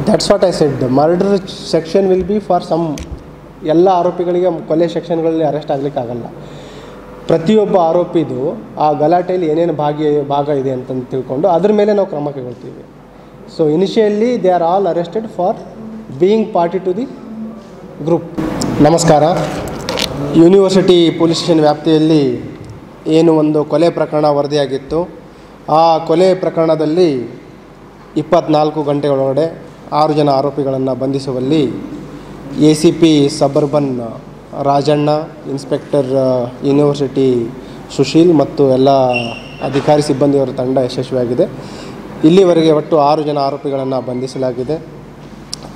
That's what I said. Murder section will be for some. ಎಲ್ಲ ಆರೋಪಿಗಳಿಗೆ ಕೊಲೆ ಸೆಕ್ಷನ್ಗಳಲ್ಲಿ arrest ಆಗಲಿಕ್ಕಾಗಲ್ಲ. ಪ್ರತಿಯೊಬ್ಬ ಆರೋಪಿದು ಆ ಗಲಾಟೆಯಲ್ಲಿ ಏನೇನು ಭಾಗ ಇದೆ ಅಂತಂದು ತಿಳ್ಕೊಂಡು ಅದ್ರ ಮೇಲೆ ನಾವು ಕ್ರಮ ಕೈಗೊಳ್ತೀವಿ. So initially they are all arrested for being party to the group. ನಮಸ್ಕಾರ. ಯೂನಿವರ್ಸಿಟಿ ಪೊಲೀಸ್ ಸ್ಟೇಷನ್ ವ್ಯಾಪ್ತಿಯಲ್ಲಿ ಏನು ಒಂದು ಕೊಲೆ ಪ್ರಕರಣ ವರದಿಯಾಗಿತ್ತು, ಆ ಕೊಲೆ ಪ್ರಕರಣದಲ್ಲಿ 24 ಗಂಟೆಗಳೊಳಗಡೆ 6 ಜನ ಆರೋಪಿಗಳನ್ನು ಬಂಧಿಸುವಲ್ಲಿ ACP suburban Rajanna, inspector university Sushil ಮತ್ತು ಎಲ್ಲ ಅಧಿಕಾರಿ ಸಿಬ್ಬಂದಿಯವರ ತಂಡ ಯಶಸ್ವಿಯಾಗಿದೆ. ಇಲ್ಲಿವರೆಗೆ ಒಟ್ಟು 6 ಜನ ಆರೋಪಿಗಳನ್ನು ಬಂಧಿಸಲಾಗಿದೆ.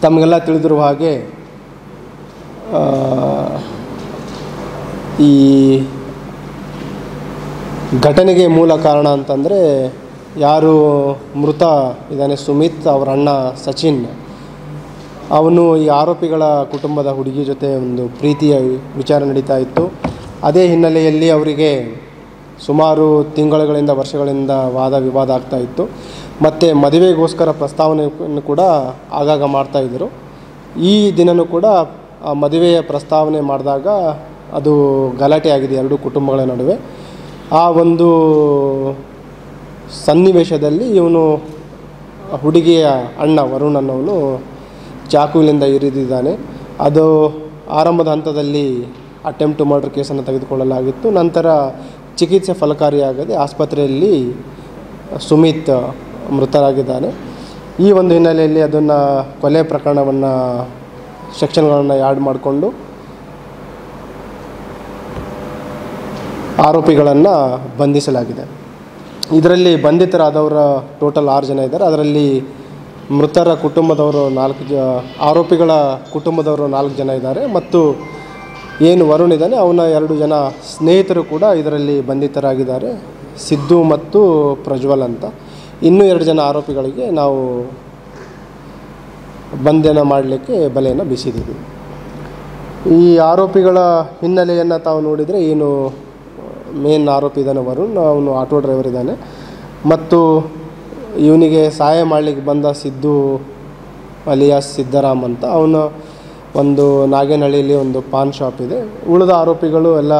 ತಮಗೆಲ್ಲ ತಿಳಿದಿರುವ ಹಾಗೆ ಈ ಘಟನೆಗೆ ಮೂಲ ಕಾರಣ ಅಂತಂದರೆ ಯಾರು ಮೃತ ಇದ್ದಾನೆ ಸುಮಿತ್, ಅವರ ಅಣ್ಣ ಸಚಿನ್, ಅವನು ಈ ಆರೋಪಿಗಳ ಕುಟುಂಬದ ಹುಡುಗಿ ಜೊತೆ ಒಂದು ಪ್ರೀತಿಯ ವಿಚಾರ ನಡೀತಾ ಇತ್ತು. ಅದೇ ಹಿನ್ನೆಲೆಯಲ್ಲಿ ಅವರಿಗೆ ಸುಮಾರು ತಿಂಗಳುಗಳಿಂದ ವರ್ಷಗಳಿಂದ ವಾದ ವಿವಾದ ಆಗ್ತಾಯಿತ್ತು. ಮತ್ತು ಮದುವೆಗೋಸ್ಕರ ಪ್ರಸ್ತಾವನೆಯನ್ನು ಕೂಡ ಆಗಾಗ ಮಾಡ್ತಾಯಿದ್ದರು. ಈ ದಿನವೂ ಕೂಡ ಆ ಮದುವೆಯ ಪ್ರಸ್ತಾವನೆ ಮಾಡಿದಾಗ ಅದು ಗಲಾಟೆ ಆಗಿದೆ ಎರಡೂ ಕುಟುಂಬಗಳ ನಡುವೆ. ಆ ಒಂದು ಸನ್ನಿವೇಶದಲ್ಲಿ ಇವನು ಹುಡುಗಿಯ ಅಣ್ಣ ವರುಣ್ ಅನ್ನೋನು ಚಾಕುವಿನಿಂದ ಇರಿದಿದ್ದಾನೆ. ಅದು ಆರಂಭದ ಹಂತದಲ್ಲಿ ಅಟೆಂಪ್ಟ್ ಟು ಮರ್ಡರ್ ಕೇಸನ್ನು ತೆಗೆದುಕೊಳ್ಳಲಾಗಿತ್ತು. ನಂತರ ಚಿಕಿತ್ಸೆ ಫಲಕಾರಿಯಾಗದೆ ಆಸ್ಪತ್ರೆಯಲ್ಲಿ ಸುಮಿತ್ ಮೃತರಾಗಿದ್ದಾನೆ. ಈ ಒಂದು ಹಿನ್ನೆಲೆಯಲ್ಲಿ ಅದನ್ನು ಕೊಲೆ ಪ್ರಕರಣವನ್ನು ಸೆಕ್ಷನ್ಗಳನ್ನು ಆ್ಯಡ್ ಮಾಡಿಕೊಂಡು ಆರೋಪಿಗಳನ್ನು ಬಂಧಿಸಲಾಗಿದೆ. ಇದರಲ್ಲಿ ಬಂಧಿತರಾದವರ ಟೋಟಲ್ 6 ಜನ ಇದ್ದಾರೆ. ಅದರಲ್ಲಿ ಮೃತರ ಕುಟುಂಬದವರು ಆರೋಪಿಗಳ ಕುಟುಂಬದವರು 4 ಜನ ಇದ್ದಾರೆ. ಮತ್ತು ಏನು ವರುಣ್ ಇದ್ದಾನೆ ಅವನ 2 ಜನ ಸ್ನೇಹಿತರು ಕೂಡ ಇದರಲ್ಲಿ ಬಂಧಿತರಾಗಿದ್ದಾರೆ, ಸಿದ್ದು ಮತ್ತು ಪ್ರಜ್ವಲ್ ಅಂತ. ಇನ್ನೂ 2 ಜನ ಆರೋಪಿಗಳಿಗೆ ನಾವು ಬಂಧನ ಮಾಡಲಿಕ್ಕೆ ಬಲೆಯನ್ನು ಬೀಸಿದ್ದೀವಿ. ಈ ಆರೋಪಿಗಳ ಹಿನ್ನೆಲೆಯನ್ನು ತಾವು ನೋಡಿದರೆ, ಏನು ಮೇನ್ ಆರೋಪಿ ಇದ್ದಾನೆ ವರುಣ್, ಅವನು ಆಟೋ ಡ್ರೈವರ್ ಇದ್ದಾನೆ. ಮತ್ತು ಇವನಿಗೆ ಸಹಾಯ ಮಾಡಲಿಕ್ಕೆ ಬಂದ ಸಿದ್ದು ಅಲಿಯಾಸ್ ಸಿದ್ದರಾಮ್ ಅಂತ, ಅವನ ಒಂದು ನಾಗೇನಹಳ್ಳಿಯಲ್ಲಿ ಒಂದು ಪಾನ್ ಶಾಪ್ ಇದೆ. ಉಳಿದ ಆರೋಪಿಗಳು ಎಲ್ಲ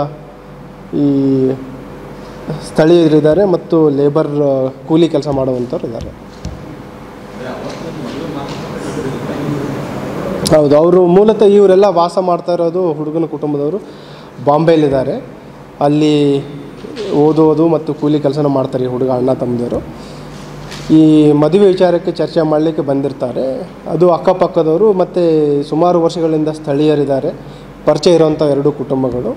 ಈ ಸ್ಥಳೀಯರಿದ್ದಾರೆ ಮತ್ತು ಲೇಬರ್ ಕೂಲಿ ಕೆಲಸ ಮಾಡುವಂಥವ್ರು ಇದ್ದಾರೆ. ಹೌದು, ಅವರು ಮೂಲತಃ ಇವರೆಲ್ಲ ವಾಸ ಮಾಡ್ತಾ ಇರೋದು ಹುಡುಗನ ಕುಟುಂಬದವರು ಬಾಂಬೆಯಲ್ಲಿದ್ದಾರೆ. ಅಲ್ಲಿ ಓದೋದು ಮತ್ತು ಕೂಲಿ ಕೆಲಸನ ಮಾಡ್ತಾರೆ ಈ ಹುಡುಗ ಅಣ್ಣ ತಮ್ಮದಿರು. ಈ ಮದುವೆ ವಿಚಾರಕ್ಕೆ ಚರ್ಚೆ ಮಾಡಲಿಕ್ಕೆ ಬಂದಿರ್ತಾರೆ. ಅದು ಅಕ್ಕಪಕ್ಕದವರು ಮತ್ತು ಸುಮಾರು ವರ್ಷಗಳಿಂದ ಸ್ಥಳೀಯರಿದ್ದಾರೆ, ಪರಿಚಯ ಇರುವಂಥ 2 ಕುಟುಂಬಗಳು.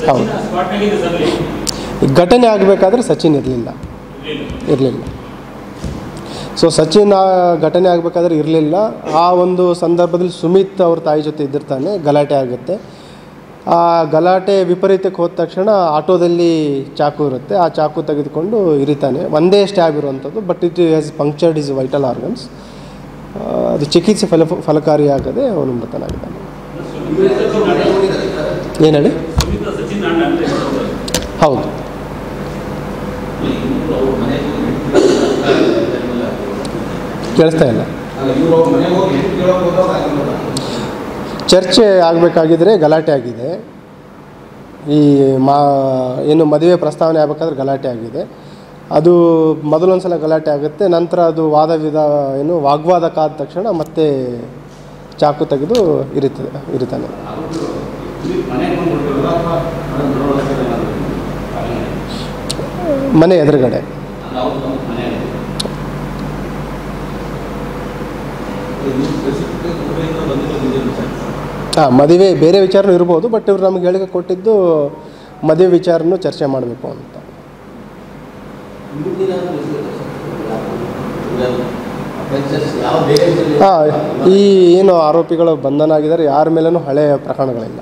ಹೌದು, ಘಟನೆ ಆಗಬೇಕಾದ್ರೆ ಸಚಿನ್ ಇರಲಿಲ್ಲ. ಸೊ ಸಚಿನ್ ಆ ಘಟನೆ ಆಗಬೇಕಾದ್ರೆ ಇರಲಿಲ್ಲ. ಆ ಒಂದು ಸಂದರ್ಭದಲ್ಲಿ ಸುಮಿತ್ ಅವ್ರ ತಾಯಿ ಜೊತೆ ಇದ್ದಿರ್ತಾನೆ, ಗಲಾಟೆ ಆಗುತ್ತೆ. ಆ ಗಲಾಟೆ ವಿಪರೀತಕ್ಕೆ ಹೋದ ತಕ್ಷಣ ಆಟೋದಲ್ಲಿ ಚಾಕು ಇರುತ್ತೆ, ಆ ಚಾಕು ತೆಗೆದುಕೊಂಡು ಇರಿತಾನೆ. ಒಂದೇ ಸ್ಟ್ಯಾಬ್ ಇರುವಂಥದ್ದು, but it has ಪಂಕ್ಚರ್ಡ್ is vital organs. ಅದು ಚಿಕಿತ್ಸೆ ಫಲಕಾರಿಯಾಗದೆ ಅವನು ಮೃತನಾಗಿದ್ದಾನೆ. ಏನು ಹೇಳಿ? ಹೌದು, ಕೇಳಿಸ್ತಾ ಇಲ್ಲ. ಚರ್ಚೆ ಆಗಬೇಕಾಗಿದ್ರೆ ಗಲಾಟೆ ಆಗಿದೆ. ಈ ಏನು ಮದುವೆ ಪ್ರಸ್ತಾವನೆ ಆಗಬೇಕಾದ್ರೆ ಗಲಾಟೆ ಆಗಿದೆ. ಅದು ಮೊದಲೊಂದು ಸಲ ಗಲಾಟೆ ಆಗುತ್ತೆ, ನಂತರ ಅದು ವಾಗ್ವಾದಕ್ಕಾದ ತಕ್ಷಣ ಮತ್ತೆ ಚಾಕು ತೆಗೆದು ಇರಿತಾನೆ. ಮನೆ ಎದುರುಗಡೆ. ಮದುವೆ ಬೇರೆ ವಿಚಾರನೂ ಇರ್ಬೋದು, ಬಟ್ ಇವರು ನಮಗೆ ಹೇಳಿಕೆ ಕೊಟ್ಟಿದ್ದು ಮದುವೆ ವಿಚಾರನೂ ಚರ್ಚೆ ಮಾಡಬೇಕು ಅಂತ. ಈ ಏನು ಆರೋಪಿಗಳು ಬಂಧನ ಆಗಿದ್ದಾರೆ, ಯಾರ ಮೇಲೂ ಹಳೆಯ ಪ್ರಕರಣಗಳಿಲ್ಲ.